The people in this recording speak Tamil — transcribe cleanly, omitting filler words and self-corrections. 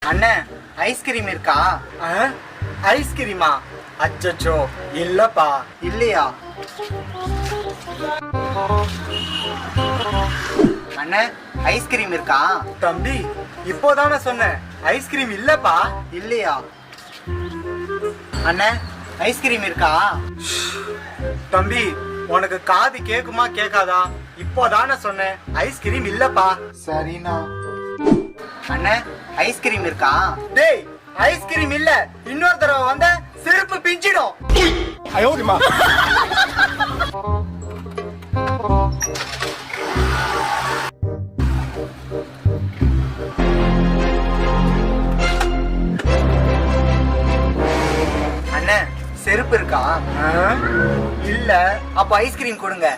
அண்ணே ஐஸ்கிரீம் இருக்கா? ஐஸ்கிரீமா? அச்சோ இல்லப்பா. இல்லையா? அண்ணே ஐஸ்கிரீம் இருக்கா? தம்பி இப்போதானே சொன்னேன் ஐஸ்கிரீம் இல்லப்பா. இல்லையா? அண்ணே ஐஸ்கிரீம் இருக்கா? தம்பி உனக்கு காது கேக்குமா கேட்காதா? இப்போதானே சொன்னேன் ஐஸ்கிரீம் இல்லப்பா. சரிண்ணா. அண்ணே ஐஸ்கிரீம் இருக்கா? டேய் ஐஸ்கிரீம் இல்ல, இன்னொரு தடவை வந்த செருப்பு பிஞ்சிடும். அண்ணே செருப்பு இருக்கா? இல்ல. அப்ப ஐஸ்கிரீம் கொடுங்க.